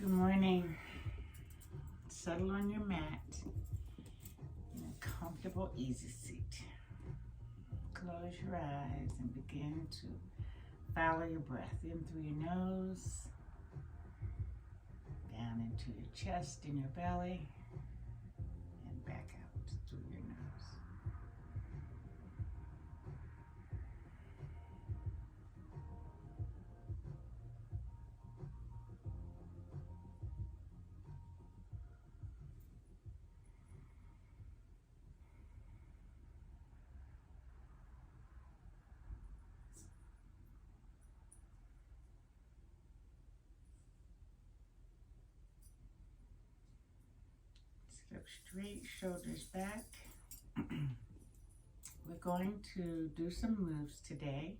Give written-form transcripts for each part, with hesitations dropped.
Good morning. Settle on your mat in a comfortable, easy seat. Close your eyes and begin to follow your breath in through your nose, down into your chest and your belly, and back out through your nose. Sit up straight, shoulders back. We're going to do some moves today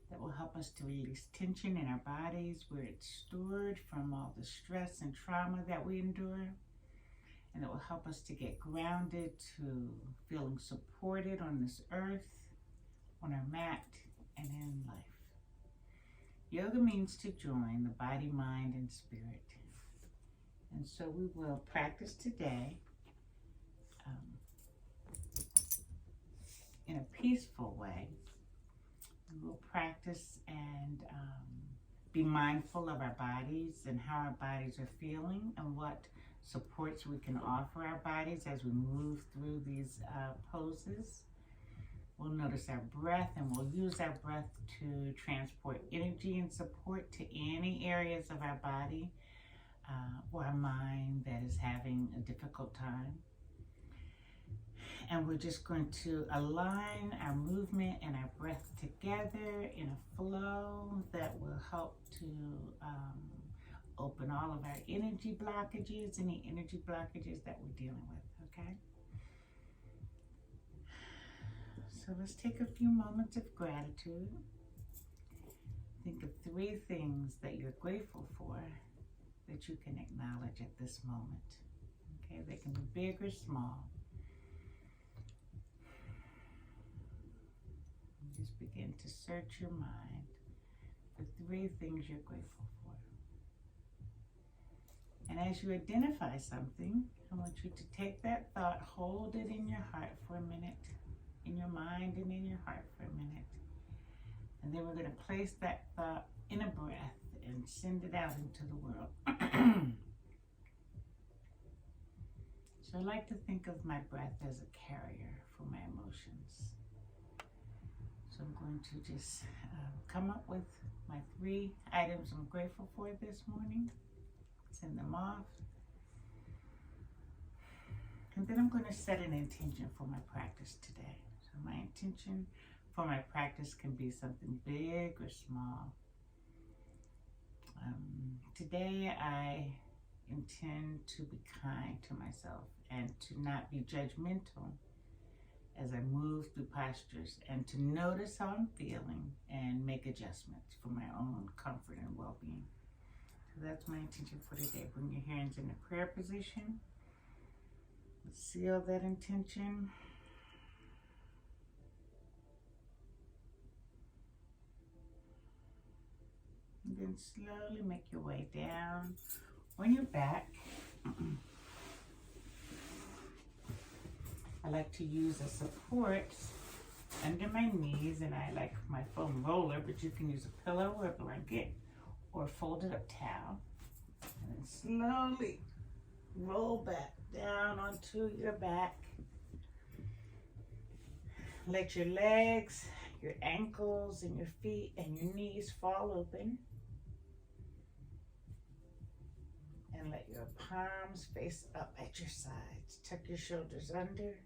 that will help us to release tension in our bodies where it's stored from all the stress and trauma that we endure. And it will help us to get grounded, to feeling supported on this earth, on our mat, and in life. Yoga means to join the body, mind, and spirit. And so we will practice today in a peaceful way. We will practice and be mindful of our bodies and how our bodies are feeling and what supports we can offer our bodies as we move through these poses. We'll notice our breath, and we'll use our breath to transport energy and support to any areas of our body or our mind that is having a difficult time. And we're just going to align our movement and our breath together in a flow that will help to open all of our energy blockages, any energy blockages that we're dealing with, okay? So let's take a few moments of gratitude. Think of 3 things that you're grateful for that you can acknowledge at this moment, okay? They can be big or small. Just begin to search your mind for 3 things you're grateful for. And as you identify something, I want you to take that thought, hold it in your heart for a minute, in your mind and in your heart for a minute. And then we're going to place that thought in a breath and send it out into the world. So I like to think of my breath as a carrier for my emotions. So I'm going to just come up with my 3 items I'm grateful for this morning. Send them off. And then I'm going to set an intention for my practice today. So my intention for my practice can be something big or small. Today I intend to be kind to myself and to not be judgmental as I move through postures, and to notice how I'm feeling and make adjustments for my own comfort and well-being. So that's my intention for today. Bring your hands in a prayer position. Seal that intention. And then slowly make your way down on your back. I like to use a support under my knees, and I like my foam roller, but you can use a pillow or a blanket or a folded up towel. And then slowly roll back down onto your back. Let your legs, your ankles, and your feet and your knees fall open. And let your palms face up at your sides. Tuck your shoulders under.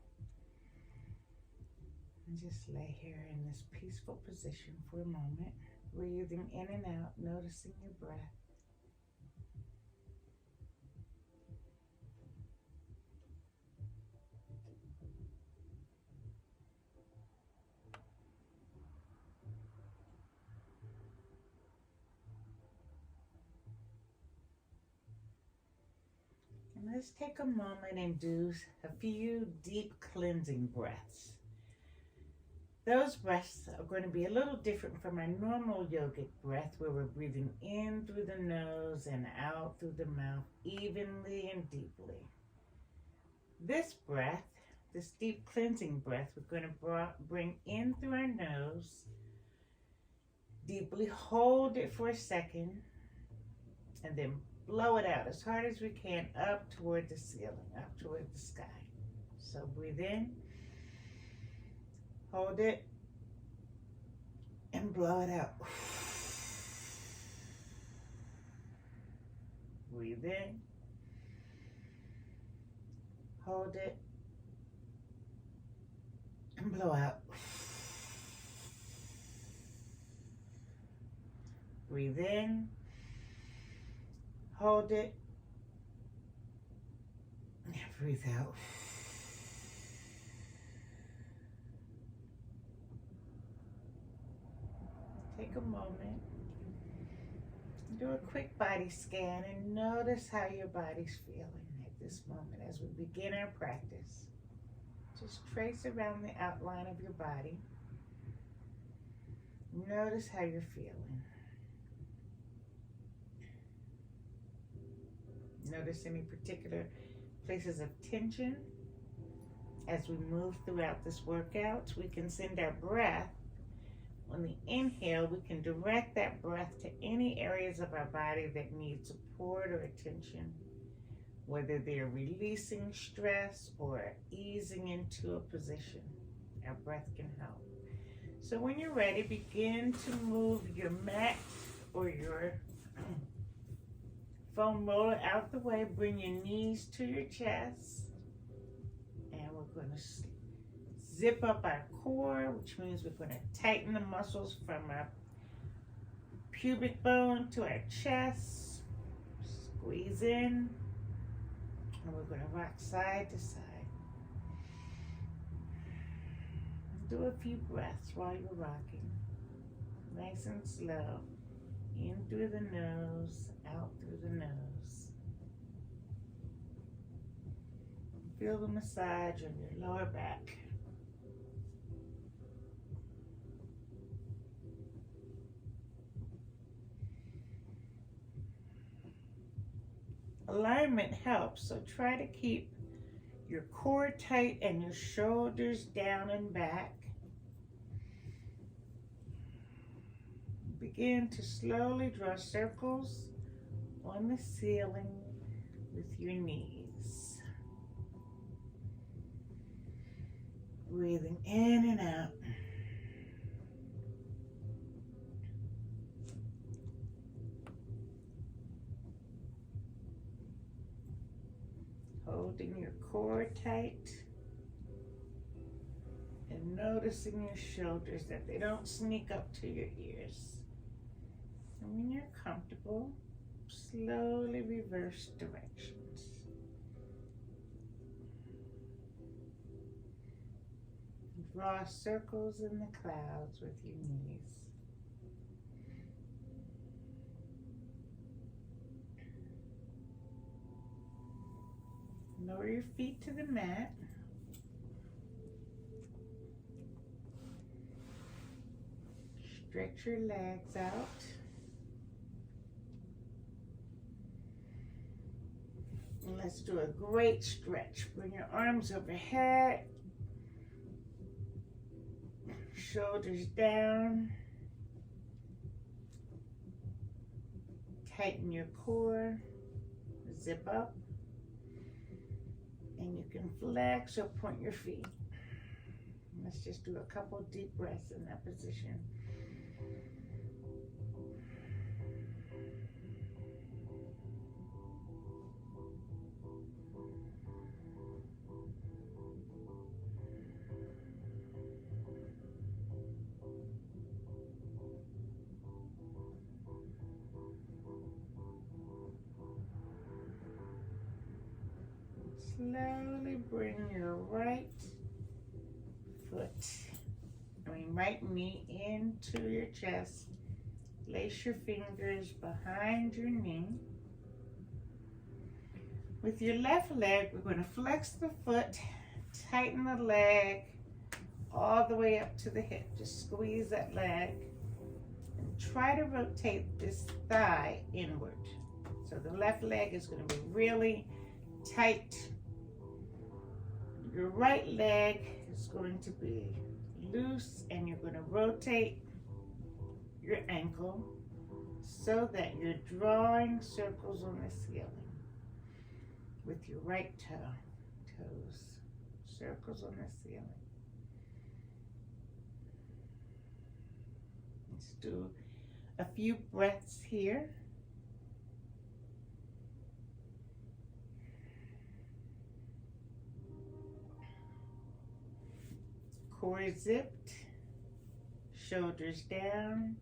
And just lay here in this peaceful position for a moment, breathing in and out, noticing your breath. And let's take a moment and do a few deep cleansing breaths. Those breaths are going to be a little different from our normal yogic breath, where we're breathing in through the nose and out through the mouth evenly and deeply. This breath, this deep cleansing breath, we're going to bring in through our nose, deeply hold it for a second, and then blow it out as hard as we can up toward the ceiling, up toward the sky. So breathe in, hold it, and blow it out. Breathe in, hold it, and blow out. Breathe in, hold it, and breathe out. Take a moment, do a quick body scan, and notice how your body's feeling at this moment as we begin our practice. Just trace around the outline of your body. Notice how you're feeling. Notice any particular places of tension. As we move throughout this workout, we can send our breath. On the inhale, we can direct that breath to any areas of our body that need support or attention, whether they're releasing stress or easing into a position. Our breath can help. So when you're ready, begin to move your mat or your foam roller out the way. Bring your knees to your chest. And we're going to zip up our core, which means we're going to tighten the muscles from our pubic bone to our chest. Squeeze in. And we're going to rock side to side. Do a few breaths while you're rocking. Nice and slow. In through the nose, out through the nose. Feel the massage on your lower back. Alignment helps, so try to keep your core tight and your shoulders down and back. Begin to slowly draw circles on the ceiling with your knees. Breathing in and out. Holding your core tight and noticing your shoulders, that they don't sneak up to your ears. And when you're comfortable, slowly reverse directions. Draw circles in the clouds with your knees. Lower your feet to the mat. Stretch your legs out. And let's do a great stretch. Bring your arms overhead. Shoulders down. Tighten your core. Zip up. And you can flex or point your feet. Let's just do a couple deep breaths in that position. Slowly bring your right knee into your chest. Place your fingers behind your knee. With your left leg, we're going to flex the foot, tighten the leg, all the way up to the hip. Just squeeze that leg and try to rotate this thigh inward. So the left leg is going to be really tight. Your right leg is going to be loose, and you're going to rotate your ankle so that you're drawing circles on the ceiling with your right toes. Circles on the ceiling. Let's do a few breaths here. Core zipped, shoulders down.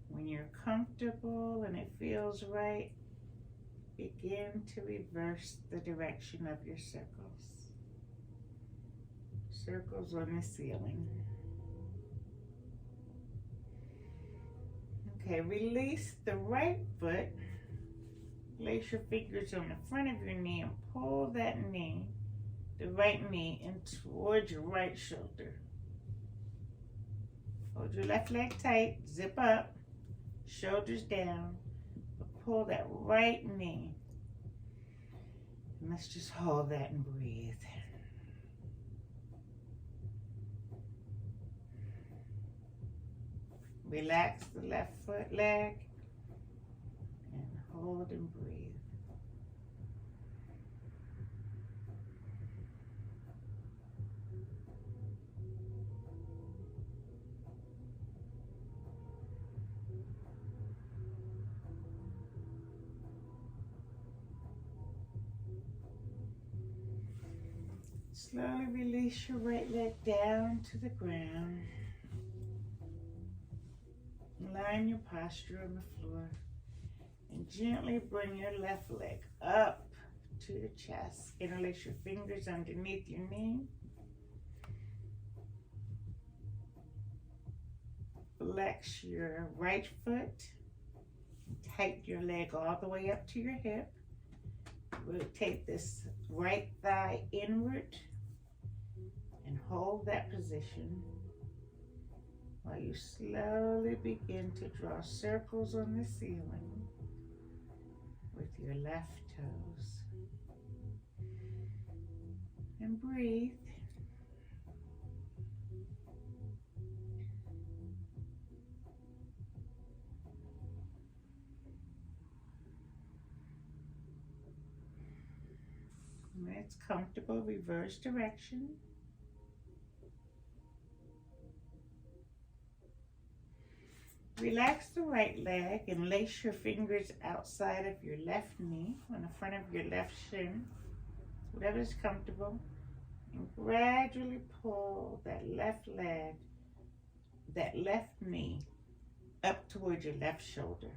When you're comfortable and it feels right, begin to reverse the direction of your circles. Circles on the ceiling. Okay, release the right foot. Place your fingers on the front of your knee and pull that knee, the right knee, in towards your right shoulder. Hold your left leg tight, zip up, shoulders down, but pull that right knee. And let's just hold that and breathe. Relax the left foot leg and hold and breathe. Slowly release your right leg down to the ground. Align your posture on the floor and gently bring your left leg up to your chest. Interlace your fingers underneath your knee. Flex your right foot. Tighten your leg all the way up to your hip. Rotate this right thigh inward and hold that position while you slowly begin to draw circles on the ceiling with your left toes. And breathe. When it's comfortable, reverse direction. Relax the right leg and lace your fingers outside of your left knee on the front of your left shin, whatever is comfortable, and gradually pull that left leg, that left knee up towards your left shoulder.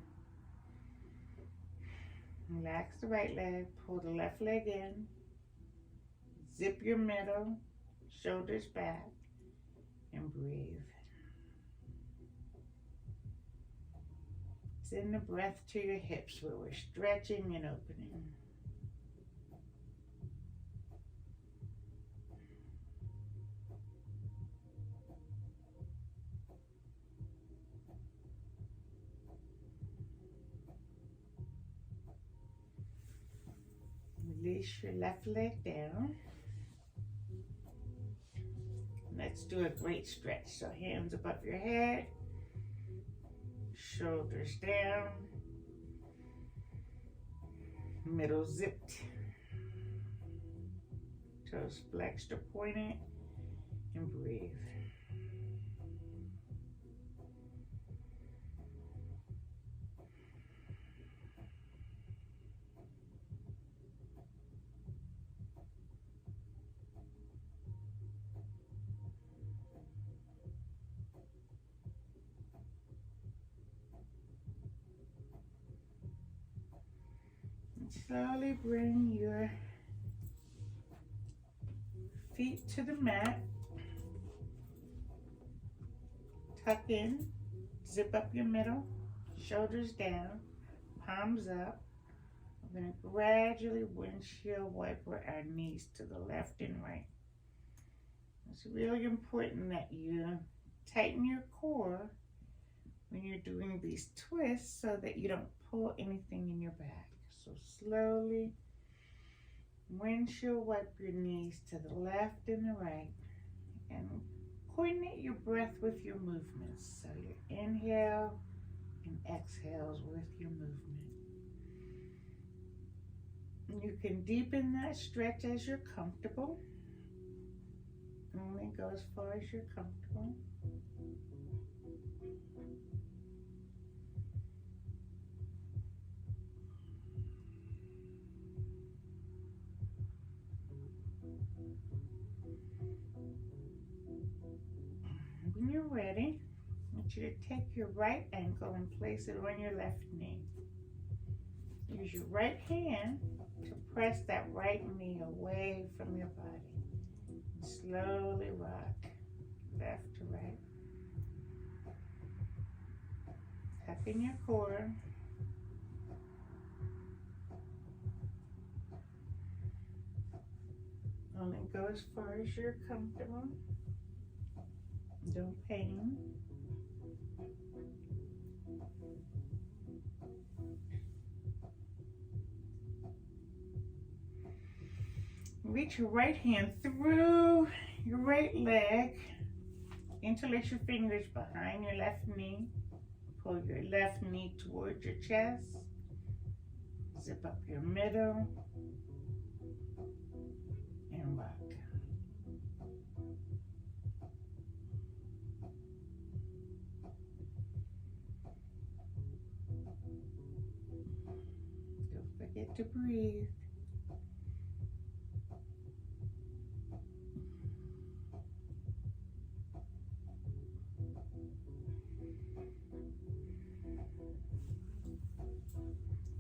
Relax the right leg, pull the left leg in, zip your middle, shoulders back, and breathe. Send the breath to your hips where we're stretching and opening. Release your left leg down. Let's do a great stretch. So hands above your head. Shoulders down, middle zipped, toes flexed or pointed, and breathe. Slowly bring your feet to the mat. Tuck in, zip up your middle, shoulders down, palms up. We're going to gradually windshield wiper our knees to the left and right. It's really important that you tighten your core when you're doing these twists so that you don't pull anything in your back. So slowly, windshield wipe your knees to the left and the right, and coordinate your breath with your movements. So your inhale and exhales with your movement. You can deepen that stretch as you're comfortable. Only go as far as you're comfortable. When you're ready, I want you to take your right ankle and place it on your left knee. Use your right hand to press that right knee away from your body. And slowly rock left to right. Tapping your core. Only go as far as you're comfortable. No pain. Reach your right hand through your right leg. Interlace your fingers behind your left knee. Pull your left knee towards your chest. Zip up your middle. And rock. Don't forget to breathe.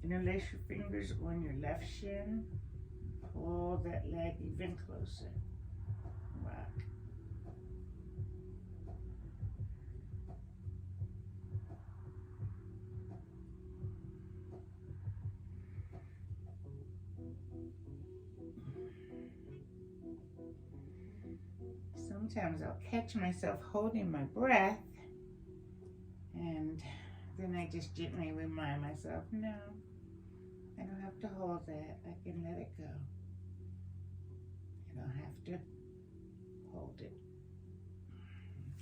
Interlace your fingers on your left shin. Pull that leg even closer. Rock. Sometimes I'll catch myself holding my breath, and then I just gently remind myself, no, I don't have to hold that. I can let it go. I don't have to hold it.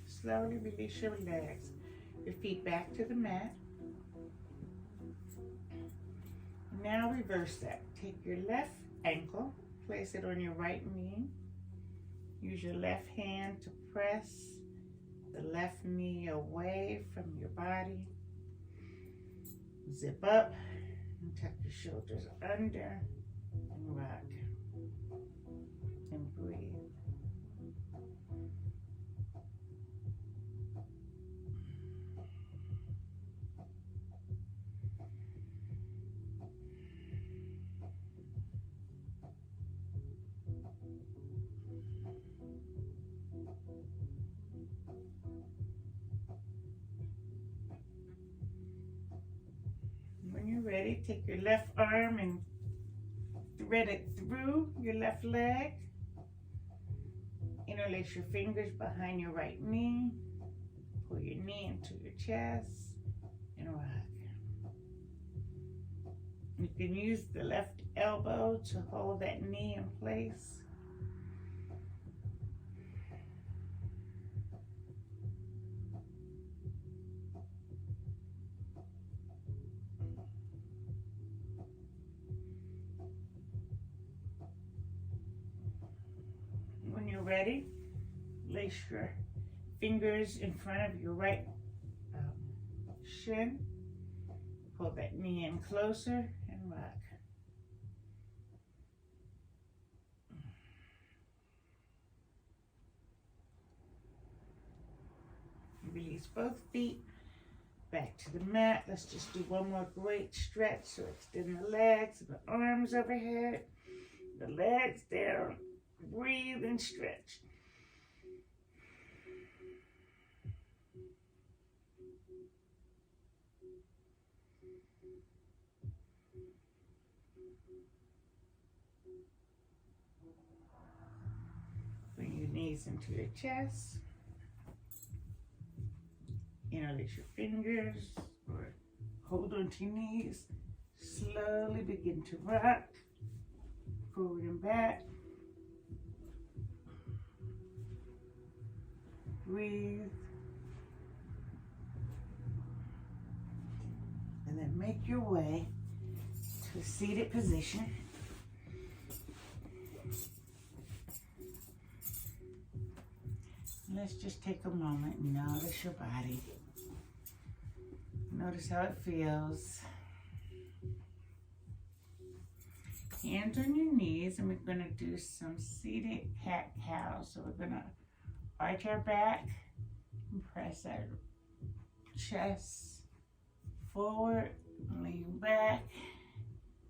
Slowly release your legs, your feet back to the mat. Now reverse that. Take your left ankle, place it on your right knee. Use your left hand to press the left knee away from your body. Zip up and tuck your shoulders under and rock and breathe. When you're ready, take your left arm and thread it through your left leg. Interlace your fingers behind your right knee. Pull your knee into your chest and rock. You can use the left elbow to hold that knee in place. When you're ready, lace your fingers in front of your right shin. Pull that knee in closer and rock. Release both feet back to the mat. Let's just do one more great stretch. So extend the legs, the arms overhead, the legs down. Breathe and stretch. Bring your knees knees into your chest. Interlace your fingers or hold onto your knees. Slowly begin to rock forward and back. Breathe. And then make your way to a seated position. Let's just take a moment and notice your body. Notice how it feels. Hands on your knees, and we're going to do some seated cat-cow. So we're going to arch our back and press our chest forward, lean back,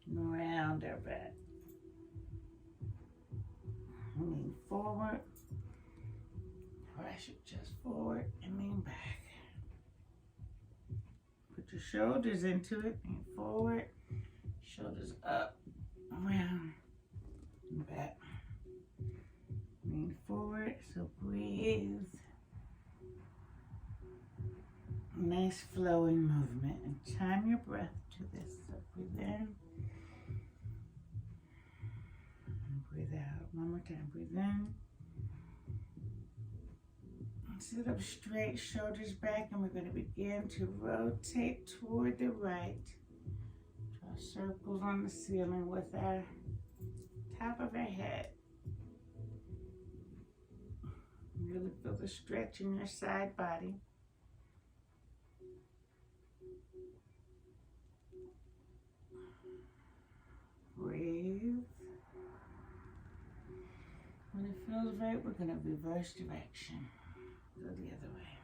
and round our back. Lean forward, press your chest forward, and lean back. Put your shoulders into it, lean forward, shoulders up, around, and back. Lean forward, so breathe. Nice flowing movement, and time your breath to this. So breathe in, and breathe out. One more time, breathe in. Sit up straight, shoulders back, and we're going to begin to rotate toward the right. Draw circles on the ceiling with our top of our head. Really feel the stretch in your side body. Breathe. When it feels right, we're going to reverse direction. Go the other way.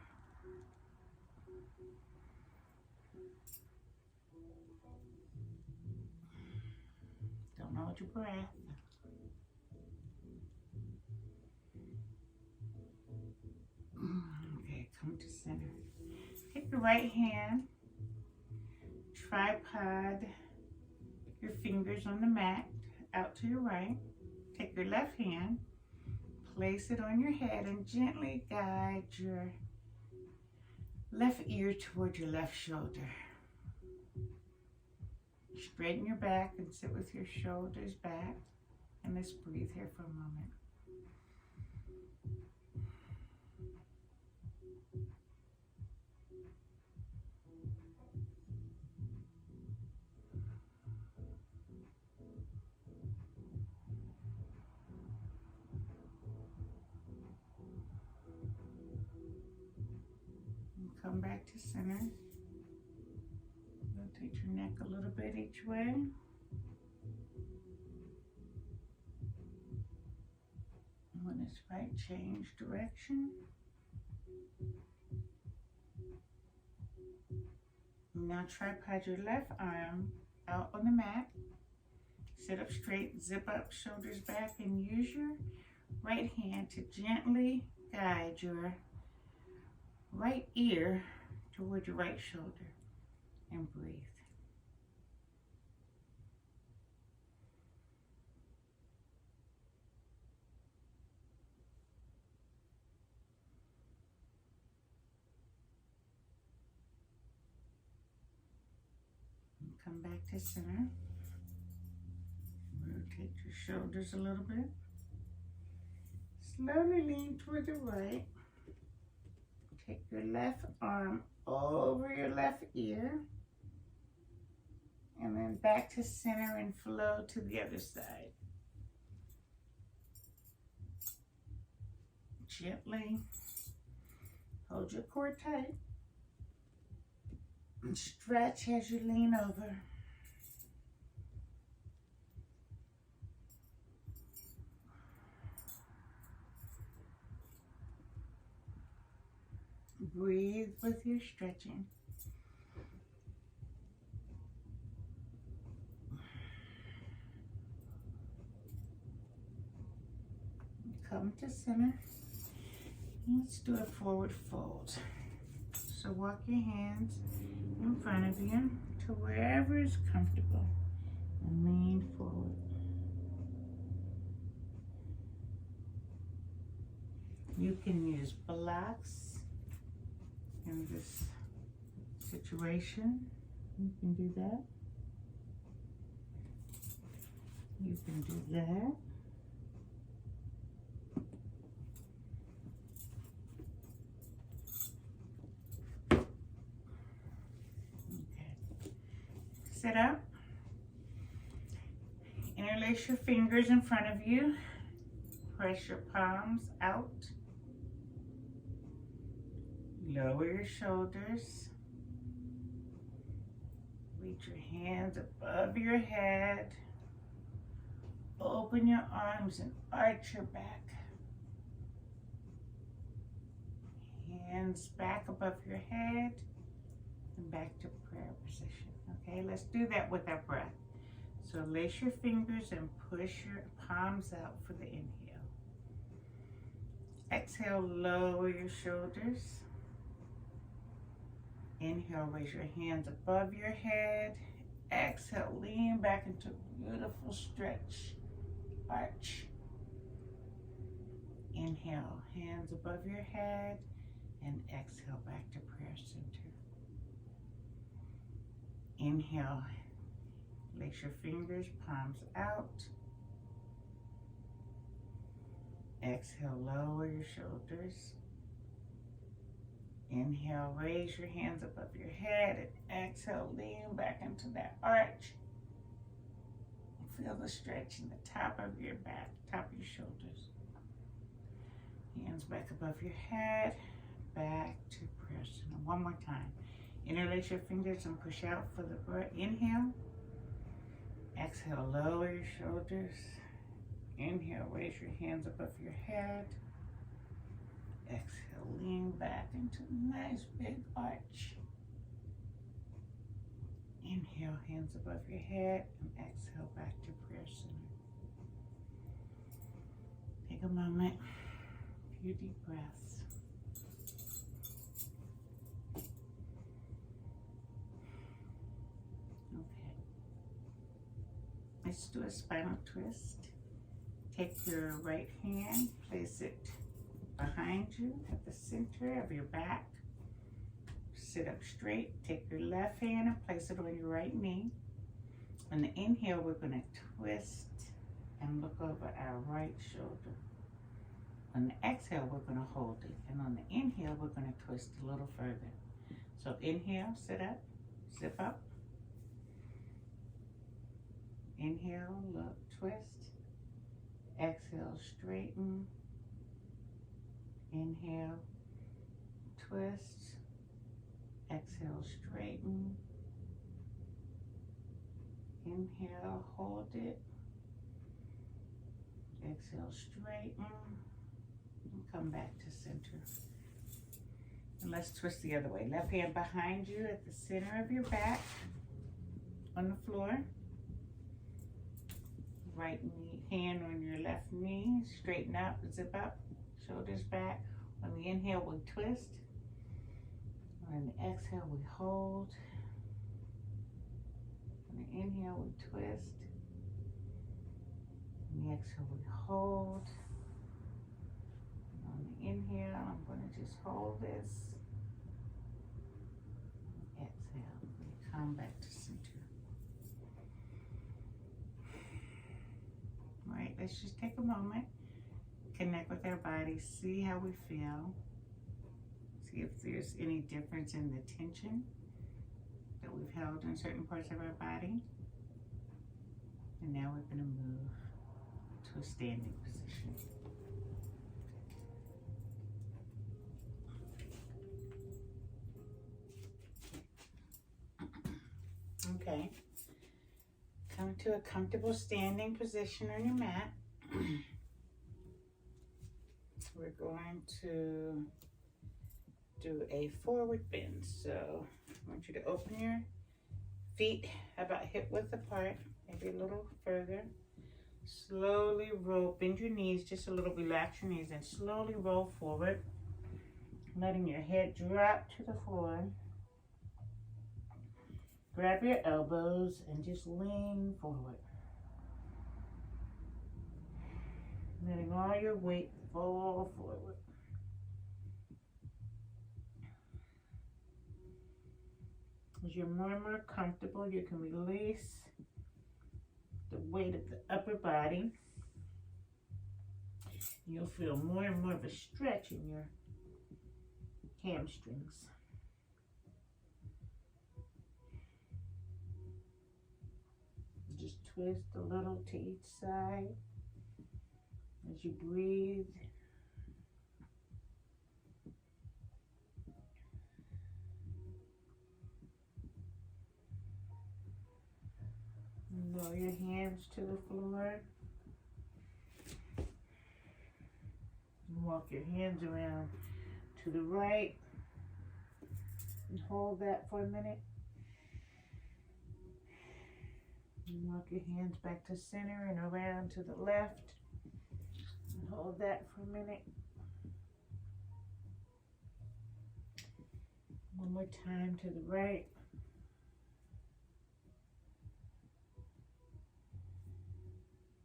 Don't hold your breath. Okay, come to center. Take your right hand, tripod your fingers on the mat out to your right. Take your left hand, place it on your head, and gently guide your left ear toward your left shoulder. Straighten your back and sit with your shoulders back. And let's breathe here for a moment. Come back to center. Rotate your neck a little bit each way. When it's right, change direction. Now tripod your left arm out on the mat. Sit up straight, zip up, shoulders back, and use your right hand to gently guide your right ear toward your right shoulder, and breathe. And come back to center. Rotate your shoulders a little bit. Slowly lean toward the right. Take your left arm over your left ear, and then back to center and flow to the other side. Gently hold your core tight and stretch as you lean over. Breathe with your stretching. Come to center. Let's do a forward fold. So walk your hands in front of you to wherever is comfortable and lean forward. You can use blocks in this situation. You can do that. You can do that. Okay. Sit up. Interlace your fingers in front of you. Press your palms out. Lower your shoulders. Reach your hands above your head. Open your arms and arch your back. Hands back above your head and back to prayer position. Okay, let's do that with our breath. So lace your fingers and push your palms out for the inhale. Exhale, lower your shoulders. Inhale, raise your hands above your head. Exhale, lean back into a beautiful stretch, arch. Inhale, hands above your head, and exhale back to prayer center. Inhale, lace your fingers, palms out. Exhale, lower your shoulders. Inhale, raise your hands above your head, and exhale, lean back into that arch. Feel the stretch in the top of your back, top of your shoulders. Hands back above your head, back to prayer center. One more time. Interlace your fingers and push out for the breath. Inhale. Exhale, lower your shoulders. Inhale, raise your hands above your head. Exhale, lean back into a nice big arch. Inhale, hands above your head, and exhale back to prayer center. Take a moment, a few deep breaths. Okay. Let's do a spinal twist. Take your right hand, place it behind you at the center of your back. Sit up straight. Take your left hand and place it on your right knee. On the inhale, we're going to twist and look over our right shoulder. On the exhale, we're going to hold it. And on the inhale, we're going to twist a little further. So inhale, sit up, zip up. Inhale, look, twist. Exhale, straighten. Inhale, twist. Exhale, straighten. Inhale, hold it. Exhale, straighten. And come back to center. And let's twist the other way. Left hand behind you at the center of your back on the floor. Right knee, hand on your left knee. Straighten up, zip up, shoulders back. On the inhale, we twist. On the exhale, we hold. On the inhale, we twist. On the exhale, we hold. And on the inhale, I'm going to just hold this. Exhale, we come back to center. All right, let's just take a moment, connect with our body, see how we feel. See if there's any difference in the tension that we've held in certain parts of our body. And now we're going to move to a standing position. Okay. Come to a comfortable standing position on your mat. We're going to do a forward bend. So I want you to open your feet about hip width apart, maybe a little further. Slowly roll, bend your knees just a little, relax your knees, and slowly roll forward, letting your head drop to the floor. Grab your elbows and just lean forward. Letting all your weight fall forward. As you're more and more comfortable, you can release the weight of the upper body. You'll feel more and more of a stretch in your hamstrings. Just twist a little to each side as you breathe. Lower your hands to the floor. Walk your hands around to the right and hold that for a minute. And walk your hands back to center and around to the left and hold that for a minute. One more time to the right.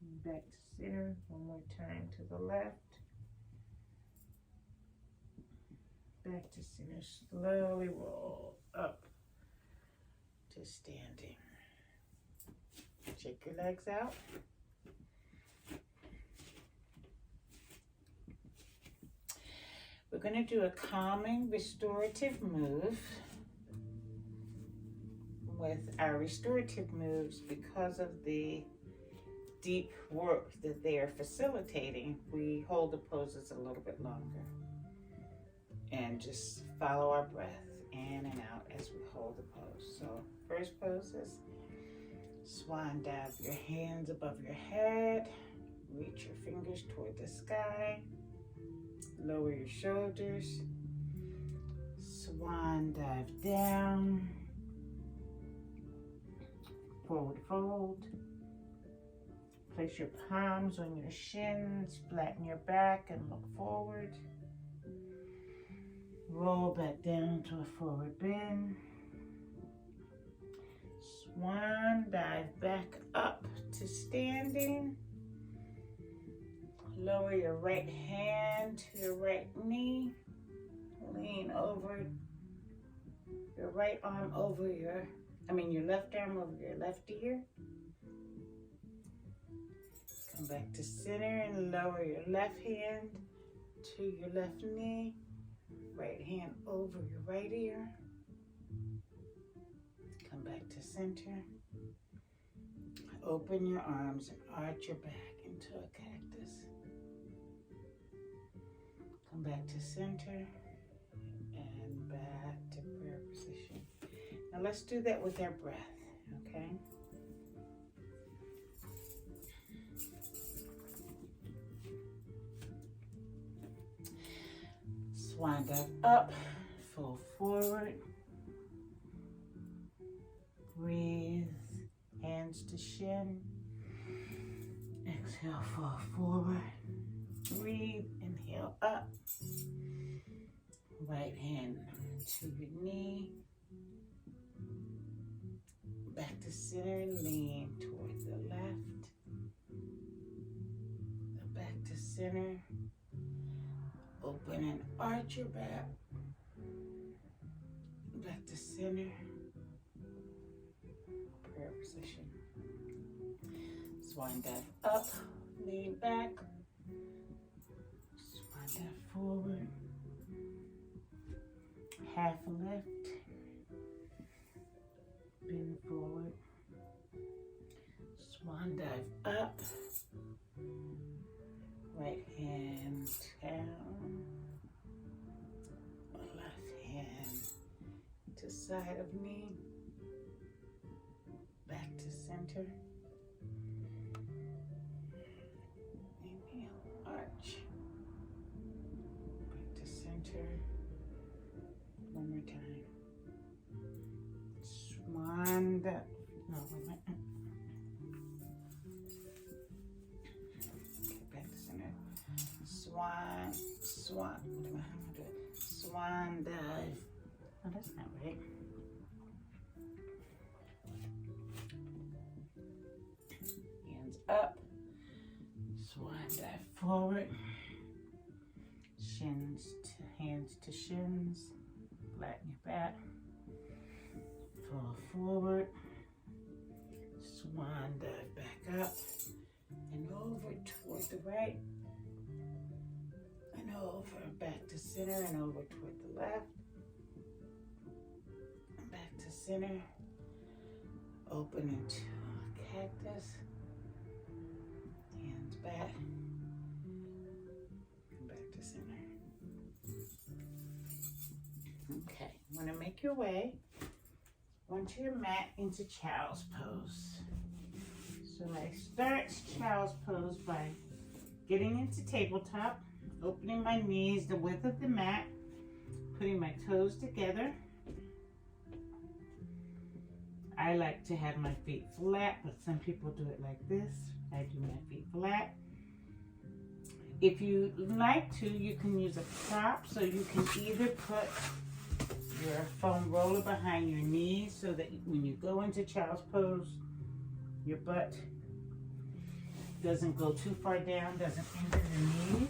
And back to center. One more time to the left. Back to center. Slowly roll up to standing. Shake your legs out. We're going to do a calming restorative move. With our restorative moves, because of the deep work that they are facilitating, we hold the poses a little bit longer. And just follow our breath in and out as we hold the pose. So first pose is swan dive. Your hands above your head. Reach your fingers toward the sky. Lower your shoulders. Swan dive down. Forward fold. Place your palms on your shins. Flatten your back and look forward. Roll back down to a forward bend. Swan dive back up to standing. Lower your right hand to your right knee. Lean over your right arm over your left arm over your left ear. Come back to center and lower your left hand to your left knee. Right hand over your right ear. Come back to center. Open your arms and arch your back into a cactus. Come back to center and back to prayer position. Now let's do that with our breath, okay? Swan dive up, fold forward. Breathe, hands to shin. Exhale, fall forward. Breathe, inhale up. Right hand to your knee. Back to center and lean towards the left. Back to center. Open and arch your back. Back to center. Prayer position. Swan dive up, lean back. Swan dive forward. Half lift. Bend forward. Swan dive up. Right hand down. Left hand to side of knee. Back to center. Inhale, arch. Back to center. One more time. Swan dive. No, wait a minute. Okay, back to center. Swan. What am I going to do? Swan dive. Oh, that's not right. Hands up. Swan dive forward. Hands to shins. Flatten your back. Fall forward. Swan dive back up and over toward the right. And over, back to center and over toward the left. Back to center. Open into a cactus. Hands back. Back to center. Okay, want to make your way onto your mat into child's pose. So I start child's pose by getting into tabletop, opening my knees the width of the mat, putting my toes together. I like to have my feet flat, but some people do it like this. I do my feet flat. If you like to, you can use a prop, so you can either put your foam roller behind your knees so that when you go into child's pose, your butt doesn't go too far down, doesn't injure the knees.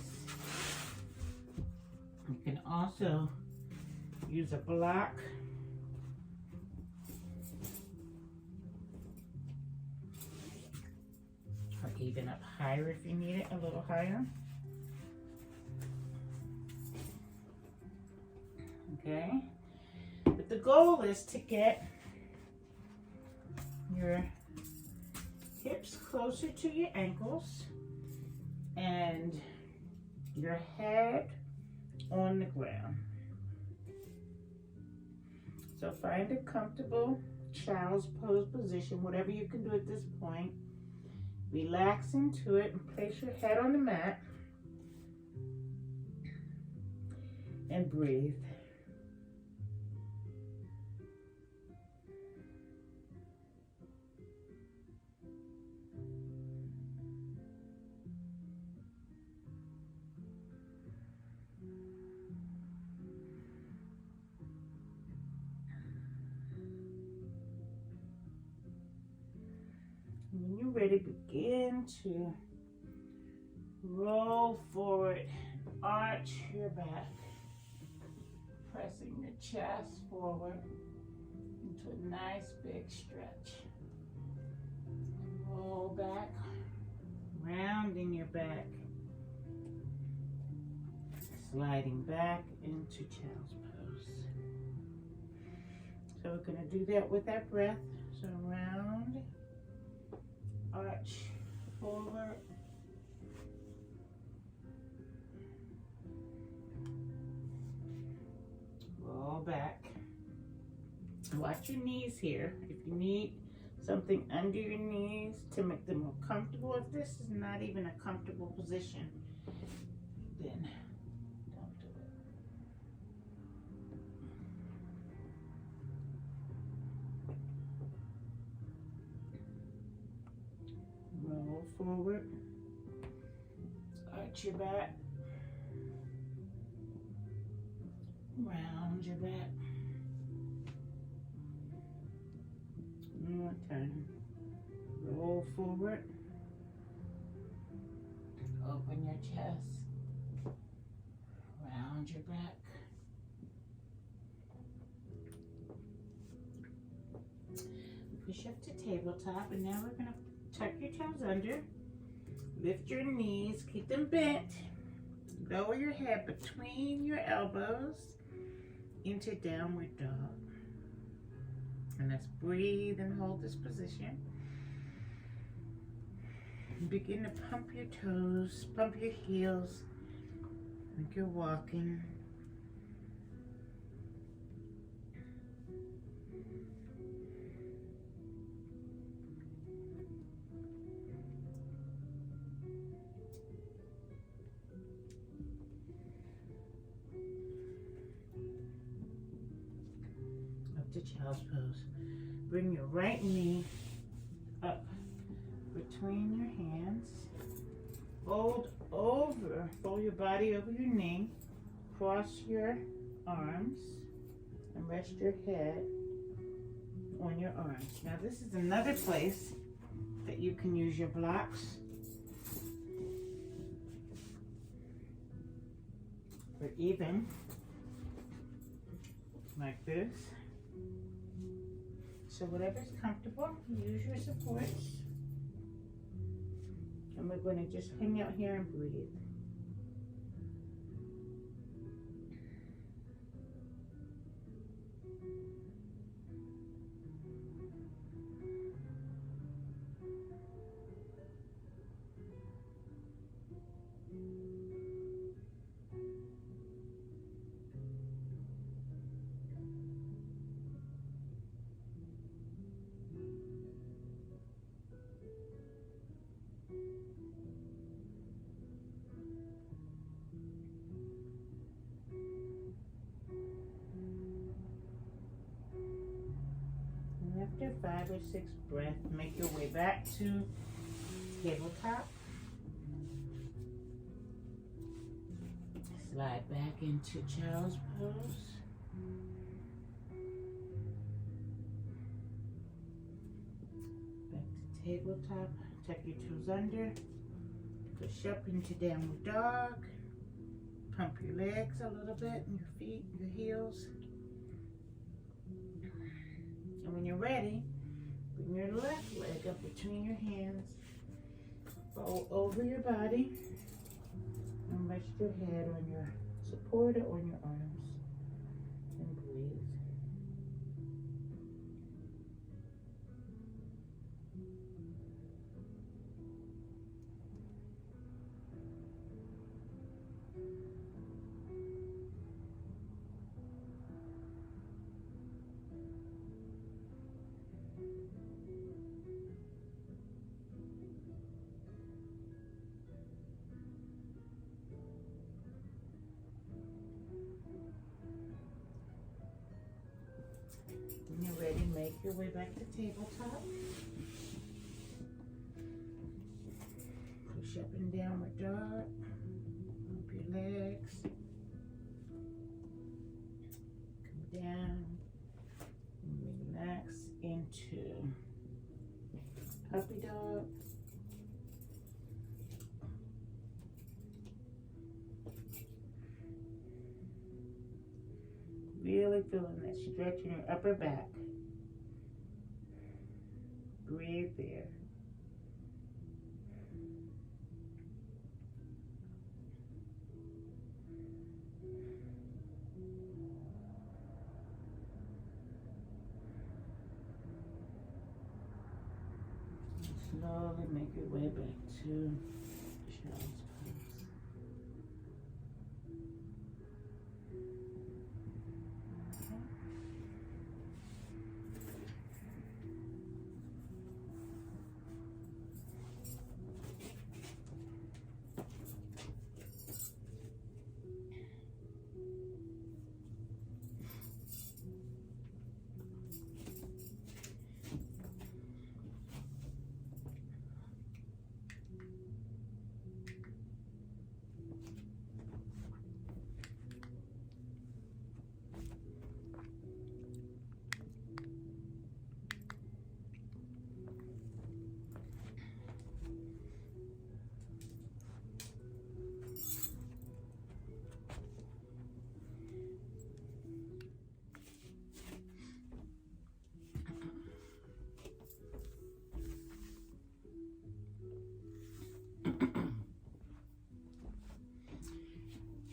You can also use a block or even up higher if you need it, a little higher. Okay, but the goal is to get your hips closer to your ankles and your head on the ground. So find a comfortable child's pose position, whatever you can do at this point. Relax into it and place your head on the mat and breathe. When you're ready, begin to roll forward, arch your back, pressing your chest forward into a nice big stretch. Roll back, rounding your back, sliding back into child's pose. So we're going to do that with our breath. So round, arch forward, roll back. Watch your knees here. If you need something under your knees to make them more comfortable, if this is not even a comfortable position, then don't do it. Roll forward, arch your back, round your back. One more time. Roll forward, open your chest, round your back. Push up to tabletop, and now we're going to tuck your toes under, lift your knees, keep them bent, lower your head between your elbows into downward dog. And let's breathe and hold this position. Begin to pump your toes, pump your heels, like you're walking. To child's pose. Bring your right knee up between your hands. Fold your body over your knee. Cross your arms and rest your head on your arms. Now this is another place that you can use your blocks. Or even like this. So whatever's comfortable, use your supports. And we're going to just hang out here and breathe. After 5 or 6 breaths, make your way back to tabletop. Slide back into child's pose. Back to tabletop. Tuck your toes under. Push up into downward dog. Pump your legs a little bit, and your feet, your heels. And when you're ready, bring your left leg up between your hands. Roll over your body. And rest your head on your support or on your arms. And breathe. When you're ready, make your way back to tabletop. Push up and downward dog. Up your legs. Come down. And relax into puppy dog. Really feeling that stretch in your upper back. Breathe there. Slowly make your way back to child's pose.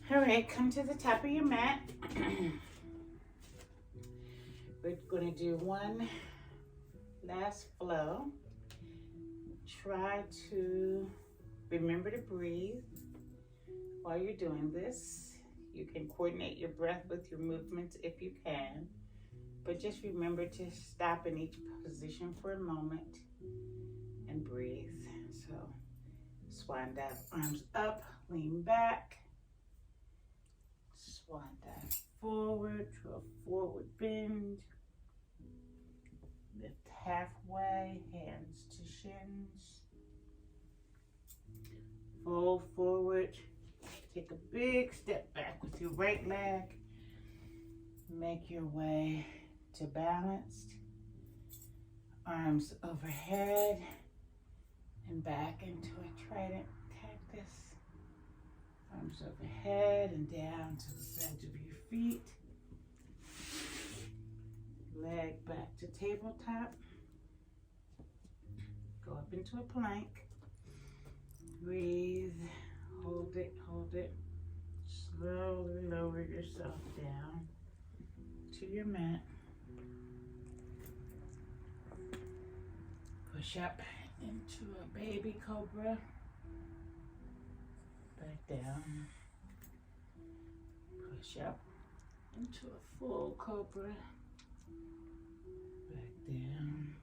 All right, come to the top of your mat. We're going to do one last flow. Try to remember to breathe while you're doing this. You can coordinate your breath with your movements if you can, but just remember to stop in each position for a moment and breathe. So swan dive, arms up, lean back. Swan dive forward to a forward bend. Lift halfway, hands to shins. Fold forward. Take a big step back with your right leg. Make your way to balanced. Arms overhead and back into a trident cactus. Arms overhead and down to the sides of your feet. Leg back to tabletop. Go up into a plank. Breathe. Hold it, hold it. Slowly lower yourself down to your mat. Push up into a baby cobra. Back down. Push up into a full cobra. Back down.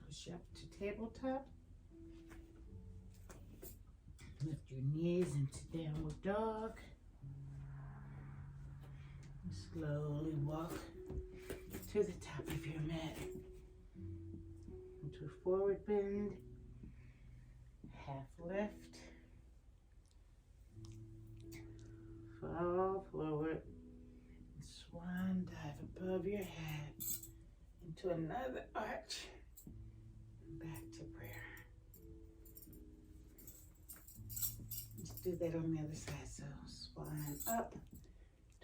Push up to tabletop. Lift your knees into downward dog. Slowly walk to the top of your mat. Into a forward bend. Half lift. Fall forward. Swan dive above your head into another arch. Back to prayer. Let's do that on the other side. So swan up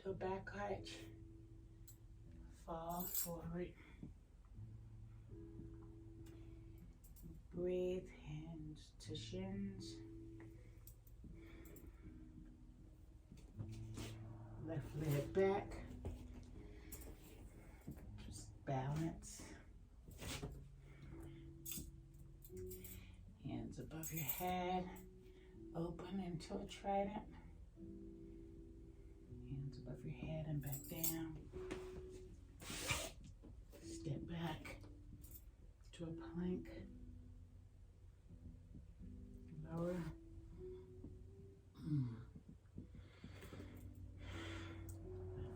to a back arch. Fall forward. Breathe, hands to shins. Left leg back. Just balance. Hands above your head. Open into a trident. Hands above your head and back down. Step back to a plank. Lower.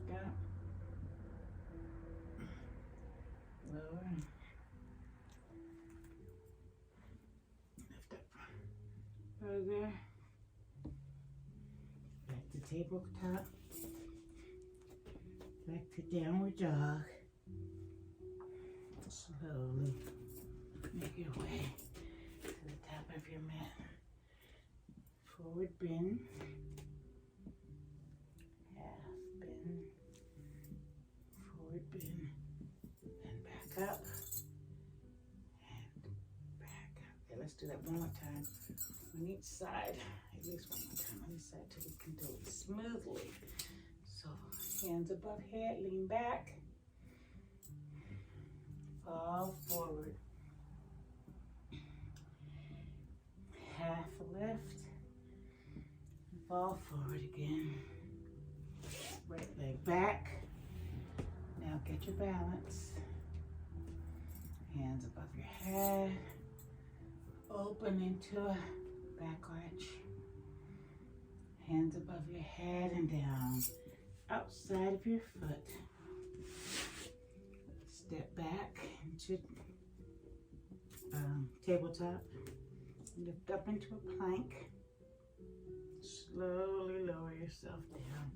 Lift up. Lower. Lift up. Further. Back to tabletop. Back to downward dog. Slowly make your way to the top of your mat. Forward bend, half bend, forward bend, and back up, and back up. Okay, let's do that one more time on each side, at least one more time on each side till we can do it smoothly. So hands above head, lean back, fall forward, half lift, fall forward again. Right leg back. Now get your balance. Hands above your head. Open into a back arch. Hands above your head and down. Outside of your foot. Step back into tabletop. Lift up into a plank. Slowly lower yourself down.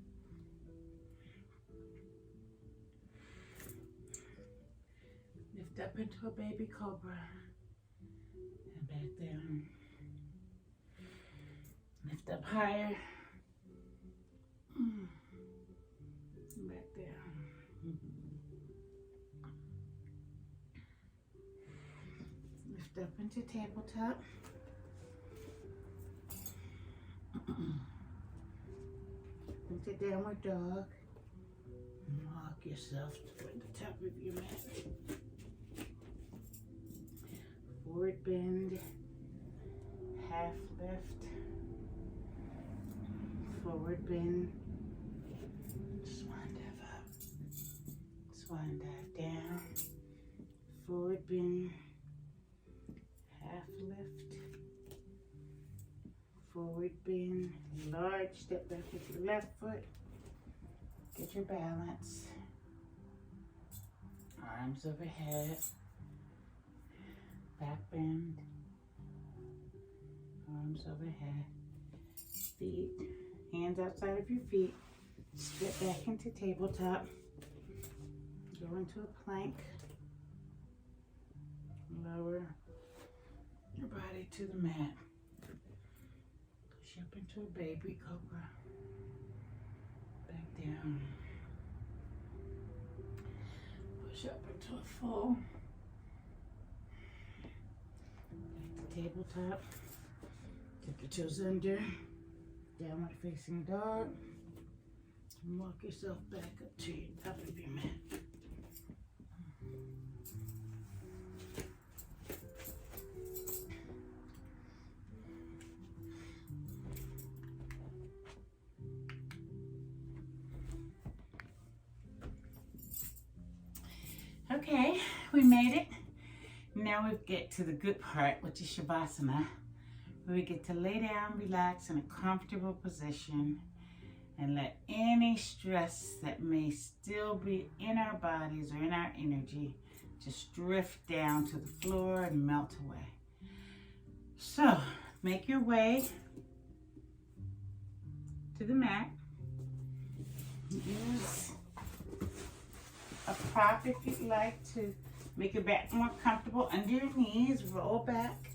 Lift up into a baby cobra. And back down. Lift up higher. And back down. Lift up into tabletop. Into downward dog. Lock yourself toward the top of your mat. Forward bend. Half lift. Forward bend. Swan dive up. Swan dive down. Forward bend. Half lift. Forward bend, large step back with your left foot. Get your balance. Arms overhead. Back bend. Arms overhead. Feet, hands outside of your feet. Step back into tabletop. Go into a plank. Lower your body to the mat. Push up into a baby cobra. Back down. push up into a full. Like the tabletop. Tuck your toes under. Downward facing dog. And walk yourself back up to your top of your mat. Okay, we made it. Now we get to the good part, which is Shavasana, where we get to lay down, relax in a comfortable position, and let any stress that may still be in our bodies or in our energy just drift down to the floor and melt away. So, make your way to the mat. Use a prop if you'd like to make your back more comfortable. Under your knees, roll back,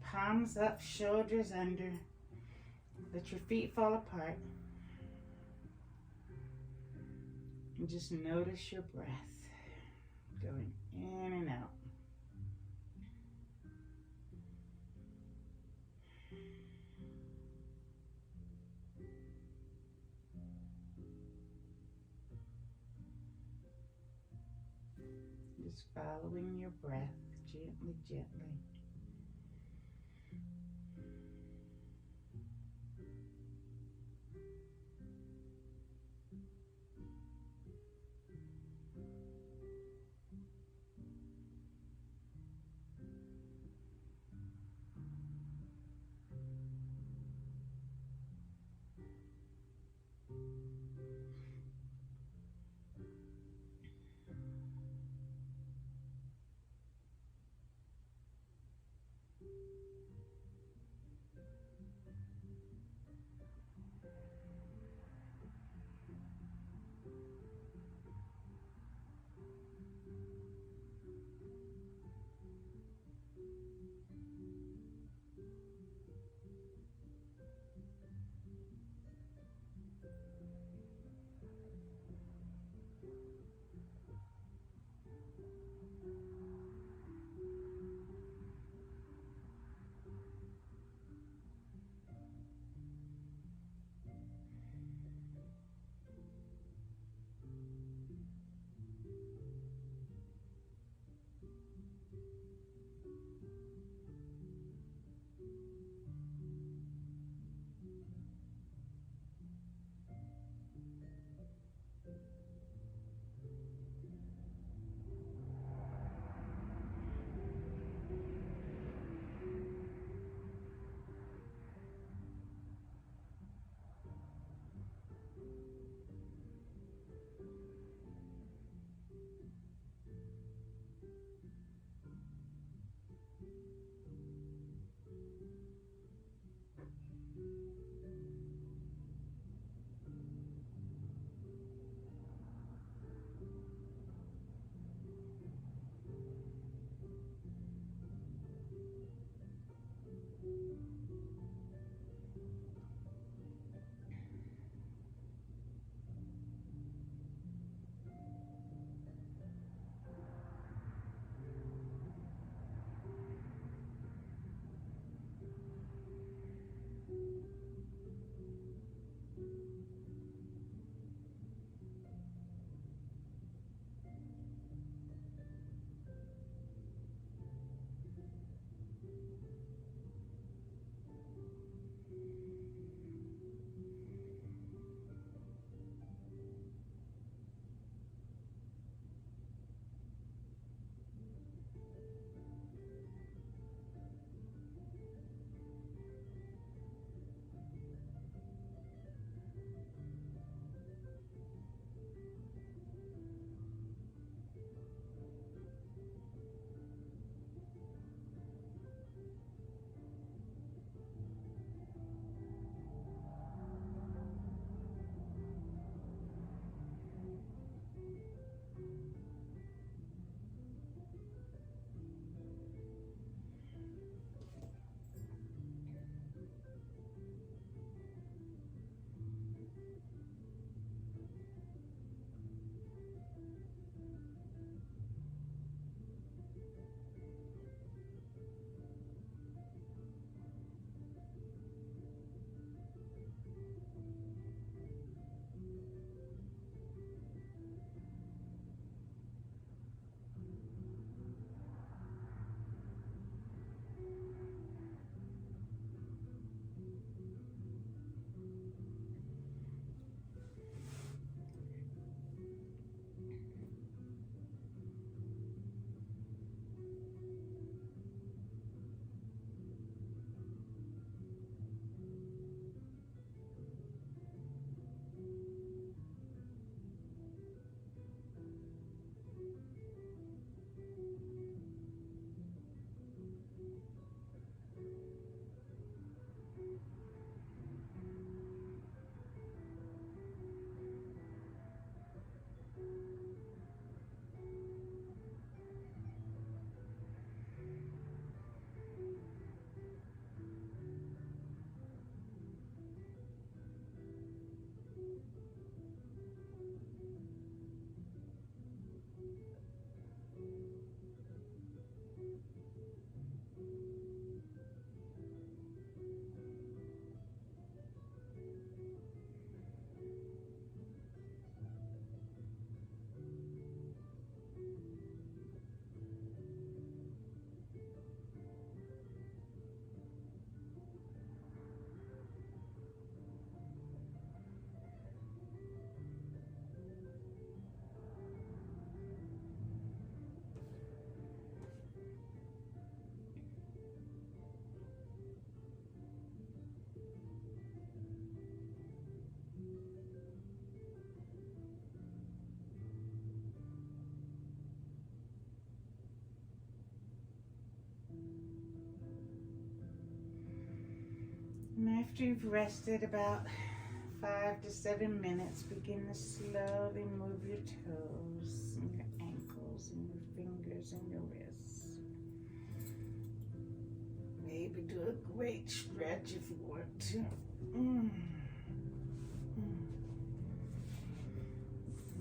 palms up, shoulders under. Let your feet fall apart. And just notice your breath going in and out. Just following your breath gently, gently. After you've rested about 5 to 7 minutes, begin to slowly move your toes and your ankles and your fingers and your wrists. Maybe do a great stretch if you want to. And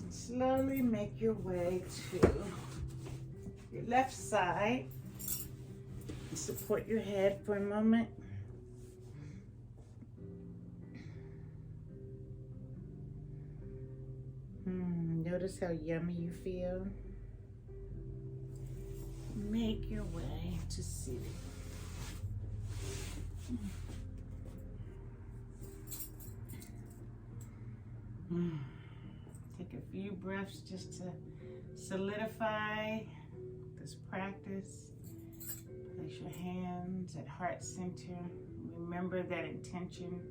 slowly make your way to your left side. Support your head for a moment. Notice how yummy you feel. Make your way to seated. Take a few breaths just to solidify this practice. Place your hands at heart center. Remember that intention.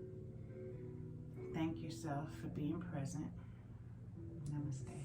Thank yourself for being present. Namaste.